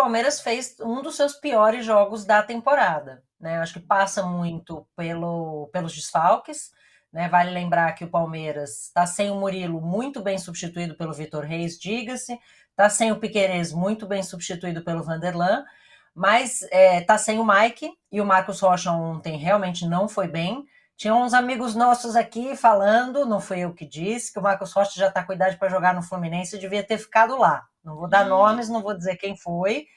Palmeiras fez um dos seus piores jogos da temporada, né? Eu acho que passa muito pelos desfalques, né? Vale lembrar que o Palmeiras está sem o Murilo, muito bem substituído pelo Vitor Reis, diga-se, está sem o Piquerez, muito bem substituído pelo Vanderlan, mas está sem o Mike, e o Marcos Rocha ontem realmente não foi bem. Tinha uns amigos nossos aqui falando, não fui eu que disse, que o Marcos Rocha já está com idade para jogar no Fluminense e devia ter ficado lá. Não vou dar nomes, não vou dizer quem foi,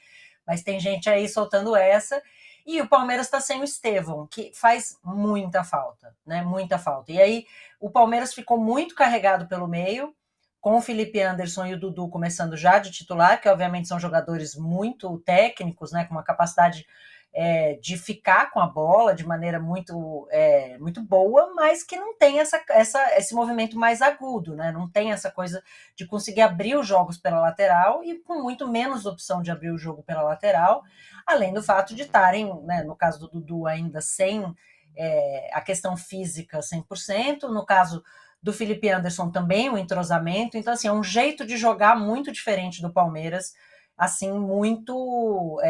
mas tem gente aí soltando essa. E o Palmeiras está sem o Estevão, que faz muita falta, né? Muita falta. E aí o Palmeiras ficou muito carregado pelo meio, com o Felipe Anderson e o Dudu começando já de titular, que obviamente são jogadores muito técnicos, né? Com uma capacidade de ficar com a bola de maneira muito boa, mas que não tem esse movimento mais agudo, né? Não tem essa coisa de conseguir abrir os jogos pela lateral e com muito menos opção de abrir o jogo pela lateral, além do fato de estarem, né, no caso do Dudu, ainda sem a questão física 100%, no caso do Felipe Anderson também o entrosamento, então assim, é um jeito de jogar muito diferente do Palmeiras, assim, muito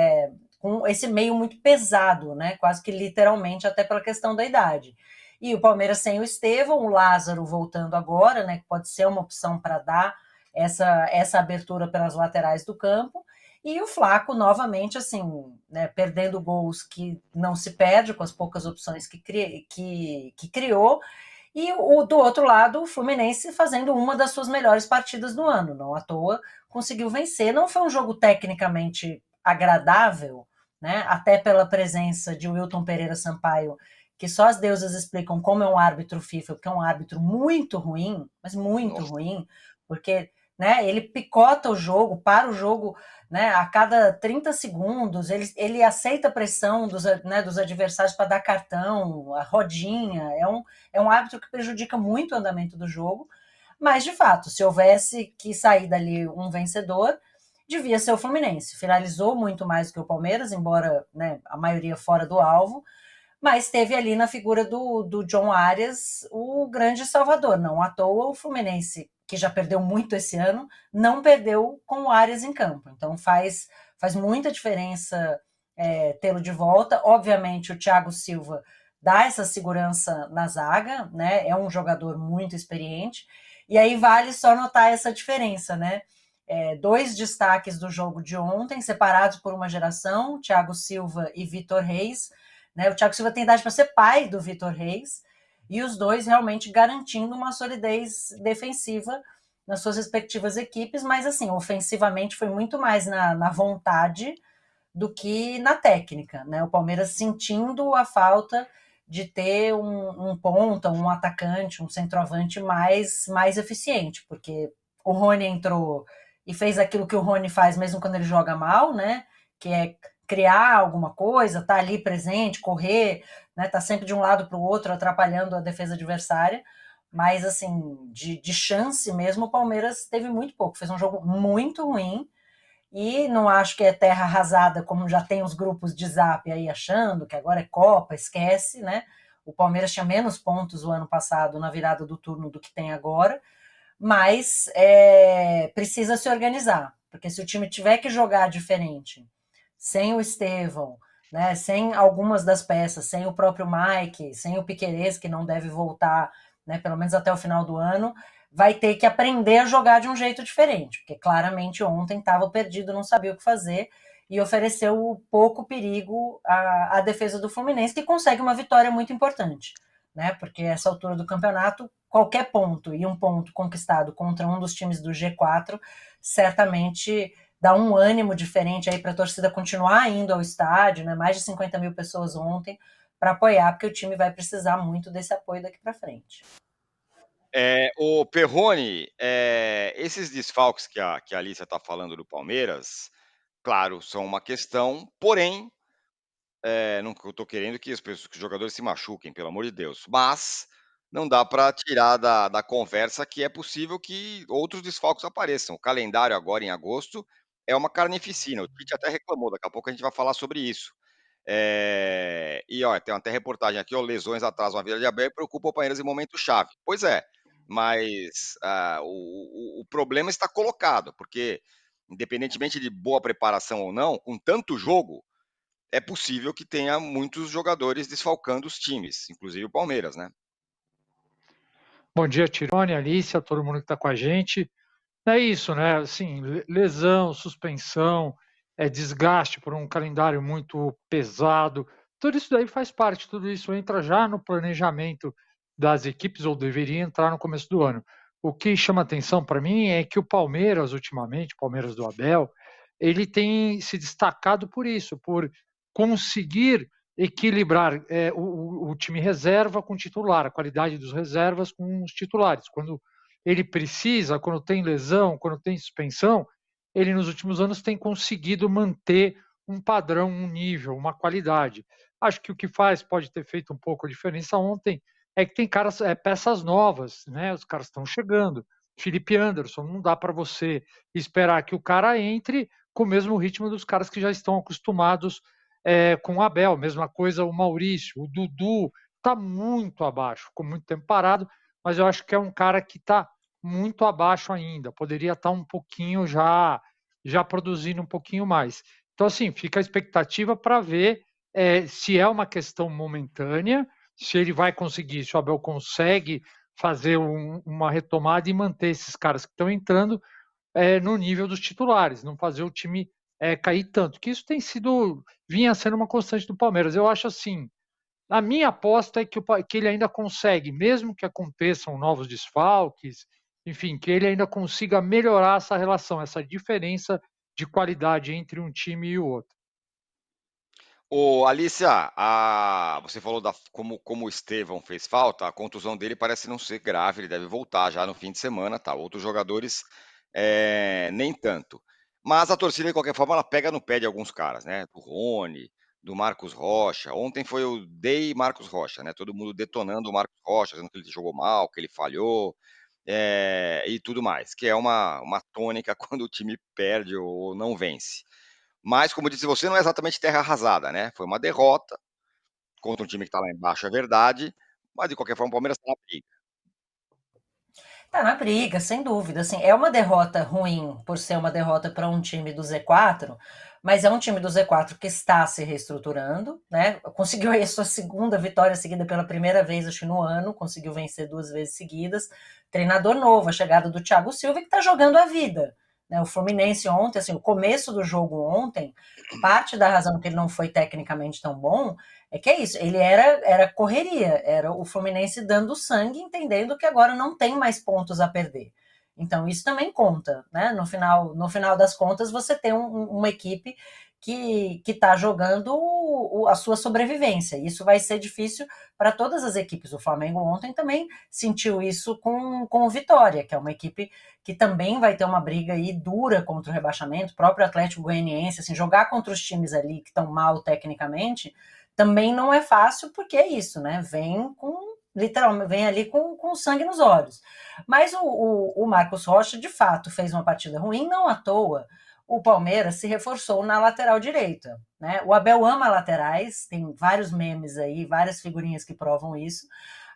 com esse meio muito pesado, né? Quase que literalmente, até pela questão da idade. E o Palmeiras sem o Estevão, o Lázaro voltando agora, né? Que pode ser uma opção para dar essa abertura pelas laterais do campo. E o Flaco, novamente, assim, né, perdendo gols que não se perde com as poucas opções que criou. E do outro lado, o Fluminense fazendo uma das suas melhores partidas do ano. Não à toa conseguiu vencer. Não foi um jogo tecnicamente agradável, né? Até pela presença de Wilton Pereira Sampaio, que só as deusas explicam como é um árbitro FIFA, porque é um árbitro muito ruim, mas muito Nossa. ruim, porque né, ele picota o jogo, para o jogo, né, a cada 30 segundos, ele aceita a pressão dos adversários para dar cartão, a rodinha, é um árbitro que prejudica muito o andamento do jogo, mas de fato, se houvesse que sair dali um vencedor, devia ser o Fluminense. Finalizou muito mais do que o Palmeiras, embora né, a maioria fora do alvo, mas teve ali na figura do John Arias o grande salvador. Não à toa o Fluminense, que já perdeu muito esse ano, não perdeu com o Arias em campo. Então faz muita diferença tê-lo de volta. Obviamente o Thiago Silva dá essa segurança na zaga, né? É um jogador muito experiente. E aí vale só notar essa diferença, né? Dois destaques do jogo de ontem, separados por uma geração, Thiago Silva e Vitor Reis, né? O Thiago Silva tem idade para ser pai do Vitor Reis, e os dois realmente garantindo uma solidez defensiva nas suas respectivas equipes, mas assim, ofensivamente foi muito mais na vontade do que na técnica, né? O Palmeiras sentindo a falta de ter um ponta, um atacante, um centroavante mais eficiente, porque o Rony entrou e fez aquilo que o Rony faz mesmo quando ele joga mal, né? Que é criar alguma coisa, tá ali presente, correr, né? Tá sempre de um lado para o outro, atrapalhando a defesa adversária. Mas, assim, de chance mesmo, o Palmeiras teve muito pouco. Fez um jogo muito ruim, e não acho que é terra arrasada, como já tem os grupos de zap aí achando que agora é Copa, esquece, né? O Palmeiras tinha menos pontos o ano passado na virada do turno do que tem agora, mas precisa se organizar, porque se o time tiver que jogar diferente, sem o Estevão, né, sem algumas das peças, sem o próprio Mike, sem o Piquerez, que não deve voltar, né, pelo menos até o final do ano, vai ter que aprender a jogar de um jeito diferente, porque claramente ontem estava perdido, não sabia o que fazer, e ofereceu pouco perigo à defesa do Fluminense, que consegue uma vitória muito importante, né? Porque essa altura do campeonato, qualquer ponto e um ponto conquistado contra um dos times do G4, certamente dá um ânimo diferente aí para a torcida continuar indo ao estádio, né? Mais de 50 mil pessoas ontem para apoiar, porque o time vai precisar muito desse apoio daqui para frente. O Perrone, esses desfalques que a Alicia está falando do Palmeiras, claro, são uma questão, porém, não estou querendo que que os jogadores se machuquem, pelo amor de Deus, mas não dá para tirar da conversa que é possível que outros desfalques apareçam. O calendário agora em agosto é uma carnificina. O Tite até reclamou, daqui a pouco a gente vai falar sobre isso. E ó, tem até reportagem aqui, ó, lesões atrasam a vida de Abel e preocupa o Palmeiras em momento chave. Pois é, mas o problema está colocado, porque independentemente de boa preparação ou não, com tanto jogo, é possível que tenha muitos jogadores desfalcando os times, inclusive o Palmeiras, né? Bom dia, Tirone, Alicia, todo mundo que está com a gente. É isso, né? Assim, lesão, suspensão, desgaste por um calendário muito pesado. Tudo isso daí faz parte, tudo isso entra já no planejamento das equipes, ou deveria entrar no começo do ano. O que chama atenção para mim é que o Palmeiras, ultimamente, o Palmeiras do Abel, ele tem se destacado por isso, por conseguir equilibrar o time reserva com o titular, a qualidade dos reservas com os titulares. Quando ele precisa, quando tem lesão, quando tem suspensão, ele nos últimos anos tem conseguido manter um padrão, um nível, uma qualidade. Acho que o que pode ter feito um pouco a diferença ontem é que tem caras, peças novas, né? Os caras estão chegando. Felipe Anderson, não dá para você esperar que o cara entre com o mesmo ritmo dos caras que já estão acostumados com o Abel. Mesma coisa o Maurício, o Dudu está muito abaixo, ficou muito tempo parado, mas eu acho que é um cara que está muito abaixo ainda, poderia estar um pouquinho já produzindo um pouquinho mais. Então, assim, fica a expectativa para ver se é uma questão momentânea, se ele vai conseguir, se o Abel consegue fazer uma retomada e manter esses caras que estão entrando no nível dos titulares, não fazer o time cair tanto, que isso vinha sendo uma constante do Palmeiras. Eu acho assim, a minha aposta é que ele ainda consegue, mesmo que aconteçam novos desfalques, enfim, que ele ainda consiga melhorar essa relação, essa diferença de qualidade entre um time e o outro. Ô, Alicia, você falou como o Estevão fez falta, a contusão dele parece não ser grave, ele deve voltar já no fim de semana, tá? Outros jogadores, nem tanto. Mas a torcida, de qualquer forma, ela pega no pé de alguns caras, né? Do Rony, do Marcos Rocha. Ontem foi o Day Marcos Rocha, né? Todo mundo detonando o Marcos Rocha, dizendo que ele jogou mal, que ele falhou, e tudo mais, que é uma tônica quando o time perde ou não vence. Mas, como disse você, não é exatamente terra arrasada, né? Foi uma derrota contra um time que está lá embaixo, é verdade, mas de qualquer forma o Palmeiras está na briga. Tá na briga, sem dúvida. Assim, é uma derrota ruim por ser uma derrota para um time do Z4, mas é um time do Z4 que está se reestruturando, né? Conseguiu aí a sua segunda vitória seguida pela primeira vez, acho que no ano, conseguiu vencer 2 vezes seguidas. Treinador novo, a chegada do Thiago Silva, que está jogando a vida. Né? O Fluminense ontem, assim, o começo do jogo ontem, parte da razão que ele não foi tecnicamente tão bom é que é isso, ele era correria, era o Fluminense dando sangue, entendendo que agora não tem mais pontos a perder. Então isso também conta, né? No final das contas, você tem uma equipe que está jogando a sua sobrevivência. Isso vai ser difícil para todas as equipes. O Flamengo ontem também sentiu isso com o Vitória, que é uma equipe que também vai ter uma briga aí dura contra o rebaixamento. O próprio Atlético Goianiense, assim, jogar contra os times ali que estão mal tecnicamente também não é fácil, porque é isso, né? Literalmente, vem ali com sangue nos olhos. Mas o Marcos Rocha, de fato, fez uma partida ruim, não à toa. O Palmeiras se reforçou na lateral direita. Né? O Abel ama laterais, tem vários memes aí, várias figurinhas que provam isso.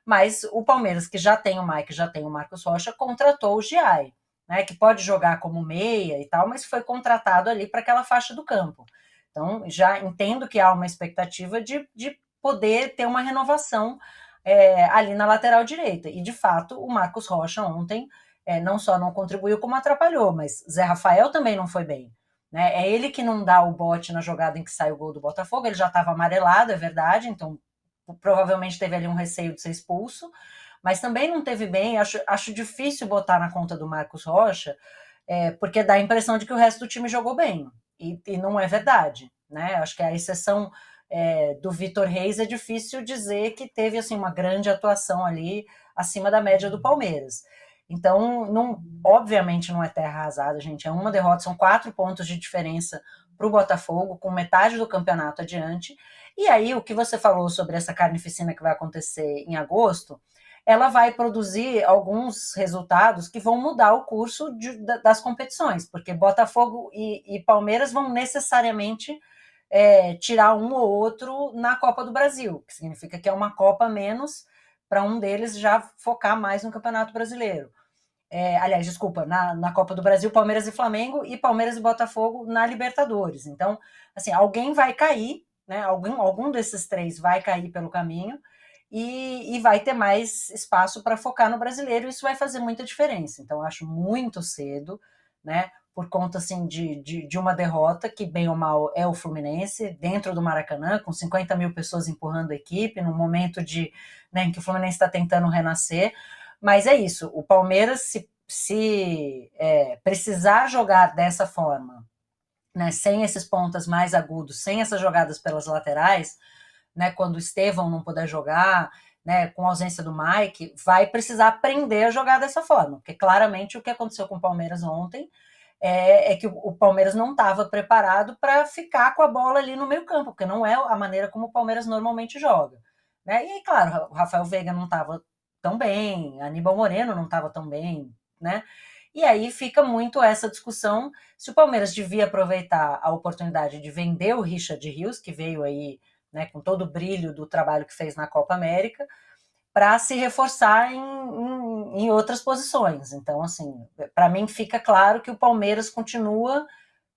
Mas o Palmeiras, que já tem o Mike, já tem o Marcos Rocha, contratou o Giai, né? Que pode jogar como meia e tal, mas foi contratado ali para aquela faixa do campo. Então, já entendo que há uma expectativa de poder ter uma renovação ali na lateral direita. E, de fato, o Marcos Rocha ontem não só não contribuiu, como atrapalhou, mas Zé Rafael também não foi bem. Né? É ele que não dá o bote na jogada em que sai o gol do Botafogo, ele já estava amarelado, é verdade, então provavelmente teve ali um receio de ser expulso, mas também não teve bem, acho difícil botar na conta do Marcos Rocha, porque dá a impressão de que o resto do time jogou bem, e não é verdade, né? Acho que a exceção do Vitor Reis é difícil dizer que teve assim uma grande atuação ali acima da média do Palmeiras. Então, obviamente não é terra arrasada, gente. É uma derrota, são 4 pontos de diferença para o Botafogo, com metade do campeonato adiante. E aí, o que você falou sobre essa carnificina que vai acontecer em agosto, ela vai produzir alguns resultados que vão mudar o curso das competições, porque Botafogo e Palmeiras vão necessariamente tirar um ou outro na Copa do Brasil, que significa que é uma Copa menos para um deles já focar mais no Campeonato Brasileiro. aliás, desculpa, na Copa do Brasil, Palmeiras e Flamengo, e Palmeiras e Botafogo na Libertadores. Então, assim, alguém vai cair, né? Algum desses três vai cair pelo caminho e vai ter mais espaço para focar no brasileiro. Isso vai fazer muita diferença. Então, eu acho muito cedo, né? Por conta assim, de uma derrota que, bem ou mal, é o Fluminense, dentro do Maracanã, com 50 mil pessoas empurrando a equipe, num momento né, em que o Fluminense está tentando renascer. Mas é isso, o Palmeiras, se precisar jogar dessa forma, né, sem esses pontas mais agudos, sem essas jogadas pelas laterais, né, quando o Estevão não puder jogar, né, com a ausência do Mike, vai precisar aprender a jogar dessa forma, porque claramente o que aconteceu com o Palmeiras ontem é que o Palmeiras não estava preparado para ficar com a bola ali no meio campo, porque não é a maneira como o Palmeiras normalmente joga. Né? E aí, claro, o Rafael Veiga não estava tão bem, Aníbal Moreno não estava tão bem, né? E aí fica muito essa discussão se o Palmeiras devia aproveitar a oportunidade de vender o Richard Rios, que veio aí, né, com todo o brilho do trabalho que fez na Copa América, para se reforçar em outras posições. Então, assim, para mim fica claro que o Palmeiras continua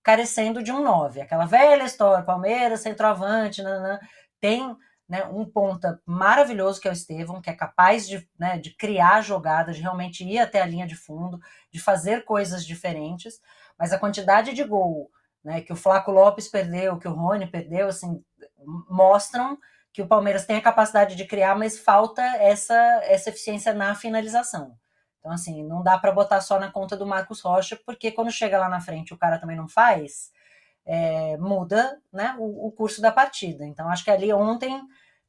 carecendo de um 9. Aquela velha história, Palmeiras, centroavante, nanana, tem, né, um ponta maravilhoso que é o Estevão, que é capaz né, de criar jogadas, de realmente ir até a linha de fundo, de fazer coisas diferentes, mas a quantidade de gol, né, que o Flaco Lopes perdeu, que o Rony perdeu, assim, mostram que o Palmeiras tem a capacidade de criar, mas falta essa eficiência na finalização. Então, assim, não dá para botar só na conta do Marcos Rocha, porque quando chega lá na frente o cara também não faz, muda, né, o curso da partida. Então, acho que ali ontem,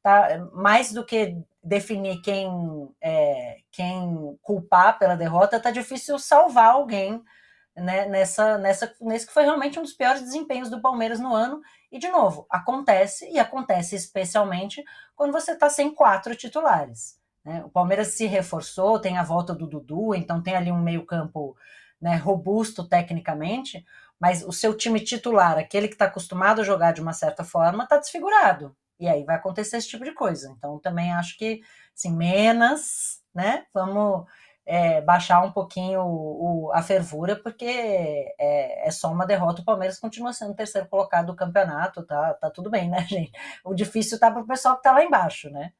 tá, mais do que definir quem culpar pela derrota, tá difícil salvar alguém, né, nesse que foi realmente um dos piores desempenhos do Palmeiras no ano. E, de novo, acontece especialmente quando você está sem 4 titulares. Né? O Palmeiras se reforçou, tem a volta do Dudu, então tem ali um meio-campo, né, robusto tecnicamente, mas o seu time titular, aquele que está acostumado a jogar de uma certa forma, está desfigurado. E aí vai acontecer esse tipo de coisa. Então, também acho que, assim, menos, né? Vamos baixar um pouquinho a fervura, porque é só uma derrota. O Palmeiras continua sendo o terceiro colocado do campeonato, tá tudo bem, né, gente? O difícil tá para o pessoal que tá lá embaixo, né?